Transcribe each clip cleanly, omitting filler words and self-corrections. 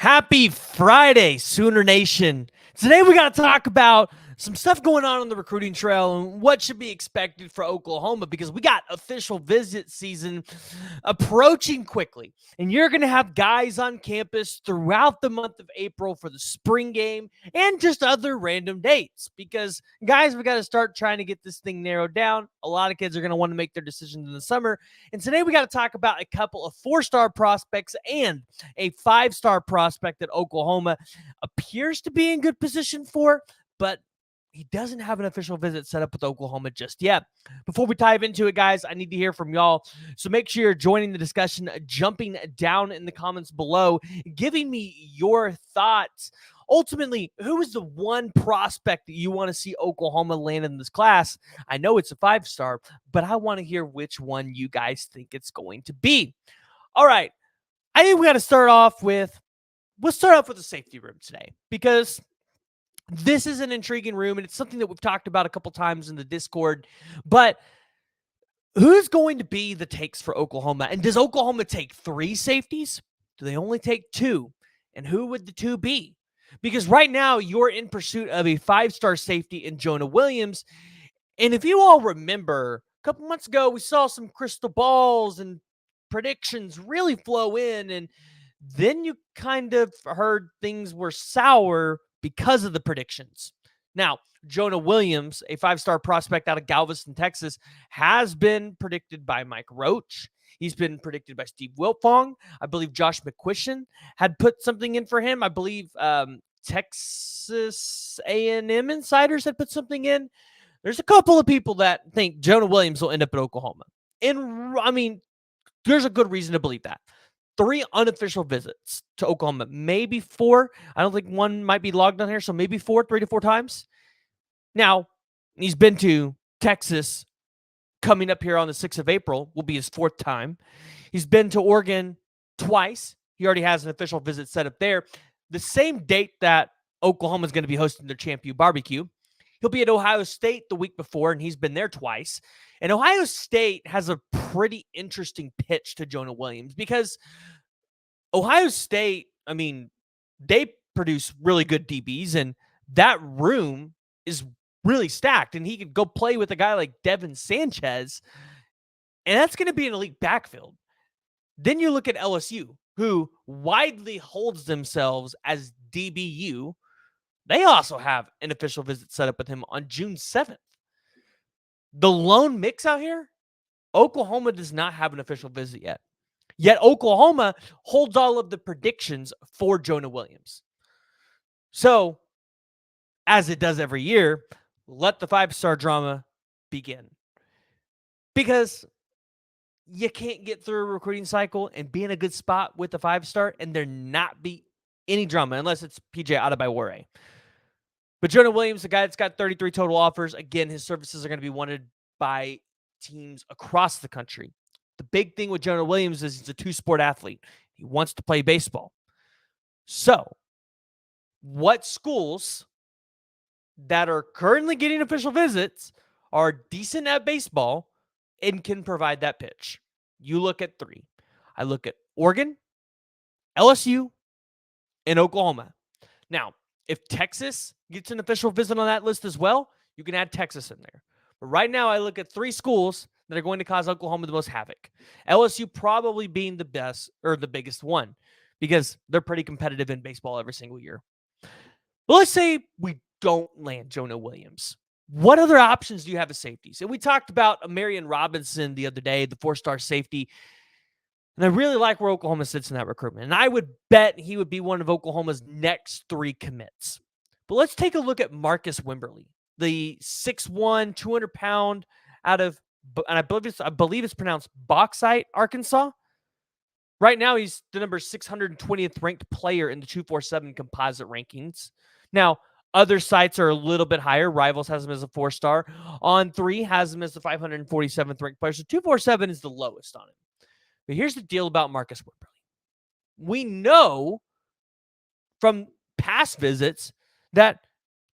Happy Friday, Sooner Nation. Today we got to talk about some stuff going on the recruiting trail and what should be expected for Oklahoma because we got official visit season approaching quickly. And you're going to have guys on campus throughout the month of April for the spring game and just other random dates because, guys, we got to start trying to get this thing narrowed down. A lot of kids are going to want to make their decisions in the summer. And today we got to talk about a couple of 4-star prospects and a 5-star prospect that Oklahoma appears to be in good position for, but he doesn't have an official visit set up with Oklahoma just yet. Before we dive into it, guys, I need to hear from y'all. So make sure you're joining the discussion, jumping down in the comments below, giving me your thoughts. Ultimately, who is the one prospect that you want to see Oklahoma land in this class? I know it's a 5-star, but I want to hear which one you guys think it's going to be. All right. I think we got to start off with, let's start off with the safety room today because this is an intriguing room, and it's something that we've talked about a couple times in the Discord. But who's going to be the takes for Oklahoma? And does Oklahoma take 3 safeties? Do they only take 2? And who would the 2 be? Because right now, you're in pursuit of a 5-star safety in Jonah Williams. And if you all remember, a couple months ago, we saw some crystal balls and predictions really flow in. And then you kind of heard things were sour because of the predictions. Now, Jonah Williams, a 5-star prospect out of Galveston, Texas, has been predicted by Mike Roach. He's been predicted by Steve Wiltfong. I believe Josh McQuistion had put something in for him. I believe Texas A&M Insiders had put something in. There's a couple of people that think Jonah Williams will end up at Oklahoma. And, I mean, there's a good reason to believe that. 3 unofficial visits to Oklahoma, maybe 4. I don't think one might be logged on here, so maybe 3 to 4 times. Now, he's been to Texas coming up here on the 6th of April, will be his 4th time. He's been to Oregon twice. He already has an official visit set up there. The same date that Oklahoma is going to be hosting their Champ U barbecue. He'll be at Ohio State the week before, and he's been there twice. And Ohio State has a pretty interesting pitch to Jonah Williams because Ohio State, I mean, they produce really good DBs, and that room is really stacked. And he could go play with a guy like Devin Sanchez, and that's going to be an elite backfield. Then you look at LSU, who widely holds themselves as DBU. They also have an official visit set up with him on June 7th. The lone mix out here, Oklahoma does not have an official visit yet. Yet Oklahoma holds all of the predictions for Jonah Williams. So, as it does every year, let the 5-star drama begin. Because you can't get through a recruiting cycle and be in a good spot with the 5-star and there not be any drama unless it's PJ Adebayor. But Jonah Williams, the guy that's got 33 total offers, again, his services are going to be wanted by teams across the country. The big thing with Jonah Williams is he's a 2-sport athlete. He wants to play baseball. So, what schools that are currently getting official visits are decent at baseball and can provide that pitch? You look at 3. I look at Oregon, LSU, and Oklahoma. Now, if Texas gets an official visit on that list as well, you can add Texas in there. But right now, I look at 3 schools that are going to cause Oklahoma the most havoc. LSU probably being the best or the biggest one because they're pretty competitive in baseball every single year. But let's say we don't land Jonah Williams. What other options do you have as safeties? And we talked about Marion Robinson the other day, the 4-star safety. And I really like where Oklahoma sits in that recruitment. And I would bet he would be one of Oklahoma's next 3 commits. But let's take a look at Marcus Wimberly, the 6'1", 200-pound out of, and I believe it's pronounced Bauxite, Arkansas. Right now, he's the number 620th ranked player in the 247 composite rankings. Now, other sites are a little bit higher. Rivals has him as a 4-star. On3 has him as the 547th ranked player. So 247 is the lowest on him. But here's the deal about Marcus Wimberly. We know from past visits that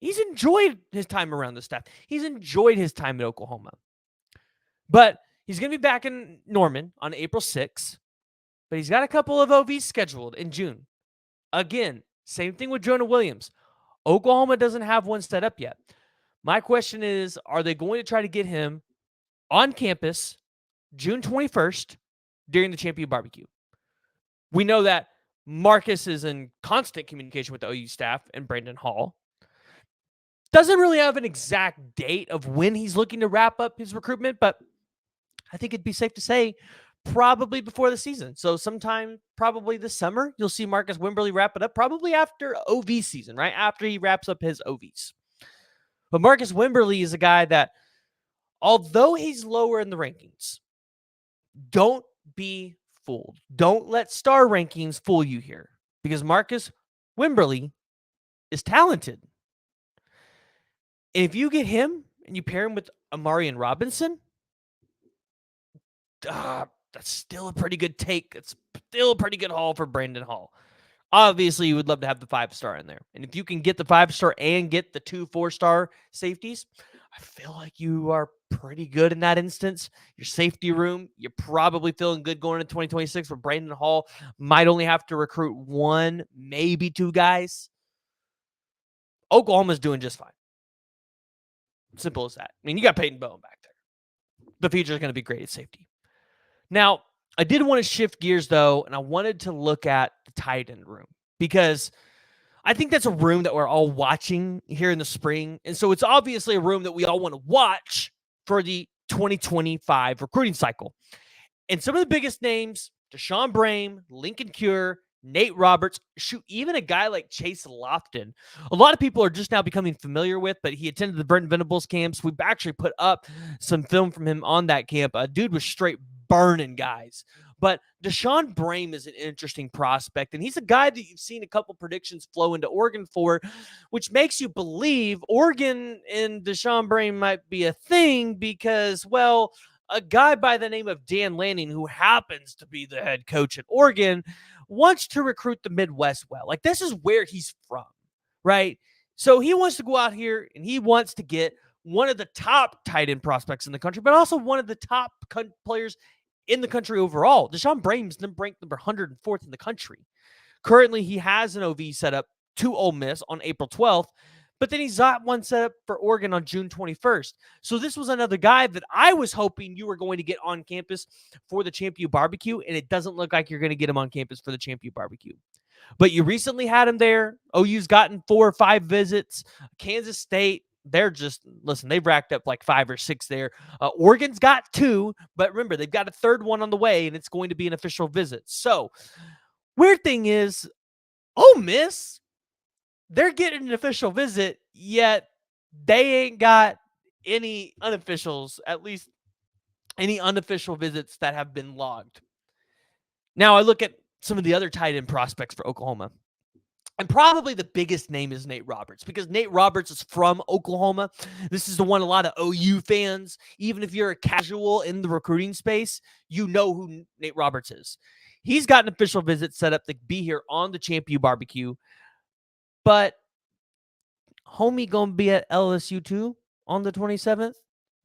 he's enjoyed his time around the staff. He's enjoyed his time at Oklahoma. But he's going to be back in Norman on April 6th. But he's got a couple of OVs scheduled in June. Again, same thing with Jonah Williams. Oklahoma doesn't have one set up yet. My question is, are they going to try to get him on campus June 21st during the champion barbecue? We know that Marcus is in constant communication with the OU staff and Brandon Hall. Doesn't really have an exact date of when he's looking to wrap up his recruitment, but I think it'd be safe to say probably before the season. So sometime probably this summer, you'll see Marcus Wimberly wrap it up, probably after OV season, right? After he wraps up his OVs. But Marcus Wimberly is a guy that, although he's lower in the rankings, don't be fooled. Don't let star rankings fool you here, because Marcus Wimberly is talented. And if you get him and you pair him with Amarian Robinson, that's still a pretty good take. It's still a pretty good haul for Brandon Hall. Obviously, you would love to have the 5-star in there. And if you can get the 5-star and get the 2 4-star safeties, I feel like you are pretty good in that instance. Your safety room, you're probably feeling good going into 2026, where Brandon Hall might only have to recruit 1, maybe 2 guys. Oklahoma's doing just fine. Simple as that. I mean, you got Peyton Bowen back there. The future is going to be great at safety. Now, I did want to shift gears, though, and I wanted to look at the tight end room, because I think that's a room that we're all watching here in the spring. And so it's obviously a room that we all want to watch for the 2025 recruiting cycle. And some of the biggest names, Deshaun Brame, Lincoln Cure, Nate Roberts, shoot, even a guy like Chase Lofton, a lot of people are just now becoming familiar with, but he attended the Brent Venables camps. We've actually put up some film from him on that camp. A dude was straight burning guys. But Deshaun Brame is an interesting prospect, and he's a guy that you've seen a couple predictions flow into Oregon for, which makes you believe Oregon and Deshaun Brame might be a thing because, well, a guy by the name of Dan Lanning, who happens to be the head coach at Oregon, wants to recruit the Midwest well. Like, this is where he's from, right? So he wants to go out here and he wants to get one of the top tight end prospects in the country, but also one of the top players in the country overall. Deshaun Brame's ranked number 104th in the country. Currently, he has an OV set up to Ole Miss on April 12th, but then he's got one set up for Oregon on June 21st. So this was another guy that I was hoping you were going to get on campus for the Champion Barbecue, and it doesn't look like you're going to get him on campus for the Champion Barbecue. But you recently had him there. OU's gotten 4 or 5 visits. Kansas State, they're just, listen, they've racked up like 5 or 6 there. Oregon's got 2, but remember, they've got a 3rd one on the way, and it's going to be an official visit. So, weird thing is, Ole Miss, they're getting an official visit, yet they ain't got any unofficials, at least any unofficial visits that have been logged. Now, I look at some of the other tight end prospects for Oklahoma. And probably the biggest name is Nate Roberts, because Nate Roberts is from Oklahoma. This is the one a lot of OU fans, even if you're a casual in the recruiting space, you know who Nate Roberts is. He's got an official visit set up to be here on the Champion Barbecue. But homie going to be at LSU too on the 27th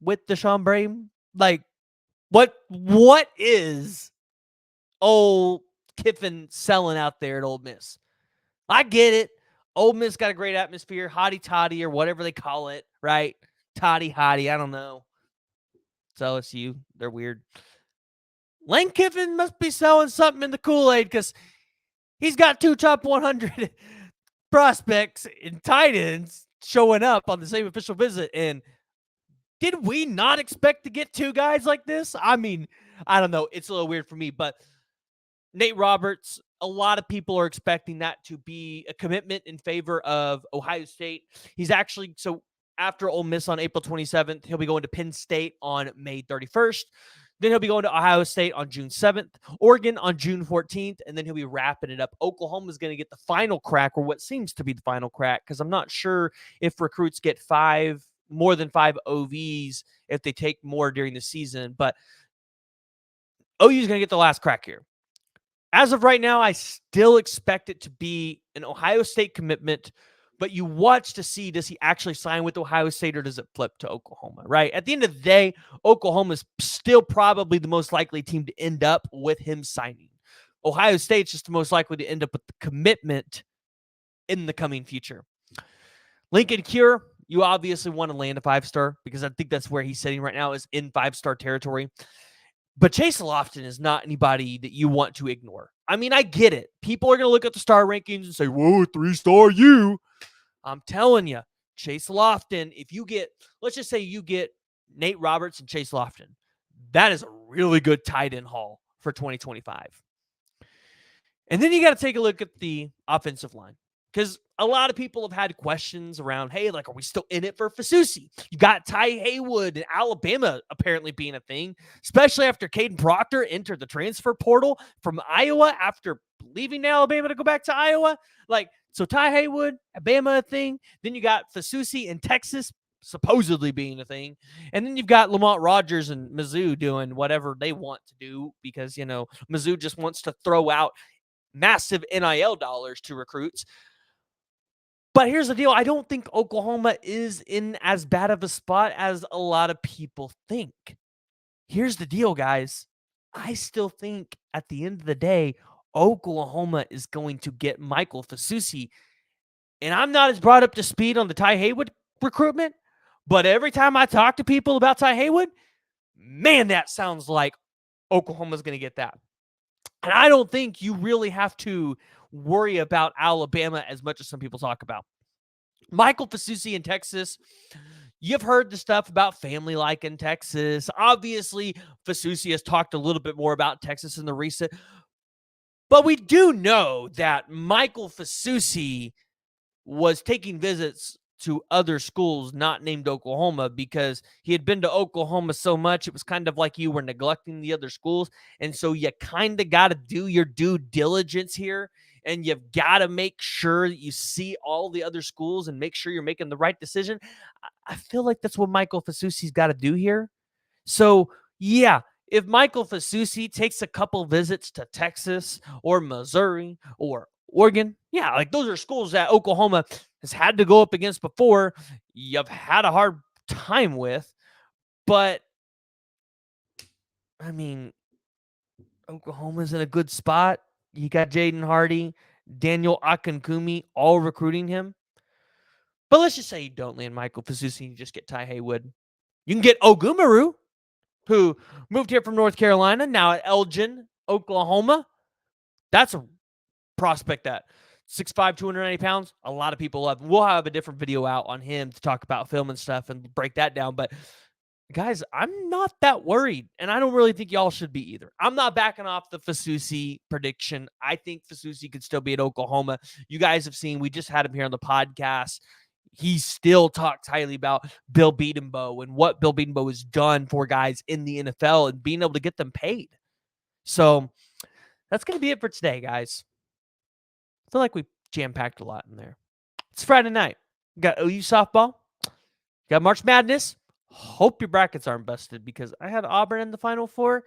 with Deshaun Brame. Like, what is old Kiffin selling out there at Ole Miss? I get it. Ole Miss got a great atmosphere, hotty toddy or whatever they call it, right? Toddy hotty, I don't know. It's LSU. They're weird. Lane Kiffin must be selling something in the Kool-Aid, because he's got 2 top 100 prospects and tight ends showing up on the same official visit. And did we not expect to get 2 guys like this? I mean, I don't know. It's a little weird for me, but Nate Roberts, a lot of people are expecting that to be a commitment in favor of Ohio State. He's actually, so after Ole Miss on April 27th, he'll be going to Penn State on May 31st. Then he'll be going to Ohio State on June 7th, Oregon on June 14th, and then he'll be wrapping it up. Oklahoma is going to get the final crack, or what seems to be the final crack, because I'm not sure if recruits get more than 5 OVs if they take more during the season, but OU is going to get the last crack here. As of right now, I still expect it to be an Ohio State commitment, but you watch to see, does he actually sign with Ohio State or does it flip to Oklahoma, right? At the end of the day, Oklahoma is still probably the most likely team to end up with him signing. Ohio State's just most likely to end up with the commitment in the coming future. Lincoln Cure, you obviously want to land a 5-star because I think that's where he's sitting right now, is in 5-star territory. But Chase Lofton is not anybody that you want to ignore. I mean, I get it. People are going to look at the star rankings and say, whoa, 3-star you. I'm telling you, Chase Lofton, if you get, let's just say you get Nate Roberts and Chase Lofton, that is a really good tight end haul for 2025. And then you got to take a look at the offensive line, because a lot of people have had questions around, hey, like, are we still in it for Fasusi? You got Ty Haywood in Alabama apparently being a thing, especially after Caden Proctor entered the transfer portal from Iowa after leaving Alabama to go back to Iowa. Like, so Ty Haywood, Alabama a thing. Then you got Fasusi in Texas supposedly being a thing. And then you've got Lamont Rogers and Mizzou doing whatever they want to do because, you know, Mizzou just wants to throw out massive NIL dollars to recruits. But here's the deal. I don't think Oklahoma is in as bad of a spot as a lot of people think. Here's the deal, guys. I still think at the end of the day, Oklahoma is going to get Michael Fasusi. And I'm not as brought up to speed on the Ty Haywood recruitment, but every time I talk to people about Ty Haywood, man, that sounds like Oklahoma's going to get that. And I don't think you really have to worry about Alabama as much as some people talk about. Michael Fasusi in Texas, you've heard the stuff about family like in Texas. Obviously, Fasusi has talked a little bit more about Texas in the recent, but we do know that Michael Fasusi was taking visits to other schools not named Oklahoma because he had been to Oklahoma so much. It was kind of like you were neglecting the other schools. And so you kind of got to do your due diligence here. And you've got to make sure that you see all the other schools and make sure you're making the right decision. I feel like that's what Michael Fasusi's got to do here. So, yeah, if Michael Fasusi takes a couple visits to Texas or Missouri or Oregon, yeah, like those are schools that Oklahoma has had to go up against before. You've had a hard time with. But, I mean, Oklahoma's in a good spot. You got Jaden Hardy, Daniel Akankumi, all recruiting him. But let's just say you don't land Michael Fasusi, you just get Ty Haywood. You can get Ogumaru, who moved here from North Carolina, now at Elgin, Oklahoma. That's a prospect that 6'5", 290 pounds. A lot of people love. We'll have a different video out on him to talk about film and stuff and break that down. But guys, I'm not that worried, and I don't really think y'all should be either. I'm not backing off the Fasusi prediction. I think Fasusi could still be at Oklahoma. You guys have seen, we just had him here on the podcast. He still talks highly about Bill Bedenbaugh and what Bill Bedenbaugh has done for guys in the NFL and being able to get them paid. So that's going to be it for today, guys. I feel like we jam-packed a lot in there. It's Friday night. We got OU softball. Got March Madness. Hope your brackets aren't busted because I had Auburn in the Final Four.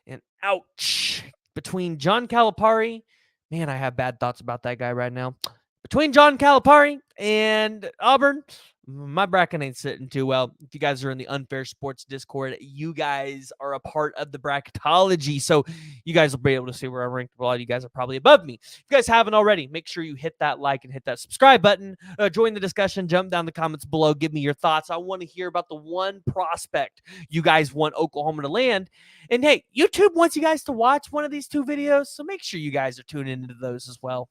And ouch. Between John Calipari, man, I have bad thoughts about that guy right now. Between John Calipari and Auburn, my bracket ain't sitting too well. If you guys are in the Unfair Sports Discord, you guys are a part of the bracketology. So you guys will be able to see where I rank. A lot of you guys are probably above me. If you guys haven't already, make sure you hit that like and hit that subscribe button. Join the discussion. Jump down the comments below. Give me your thoughts. I want to hear about the one prospect you guys want Oklahoma to land. And hey, YouTube wants you guys to watch one of these two videos. So make sure you guys are tuning into those as well.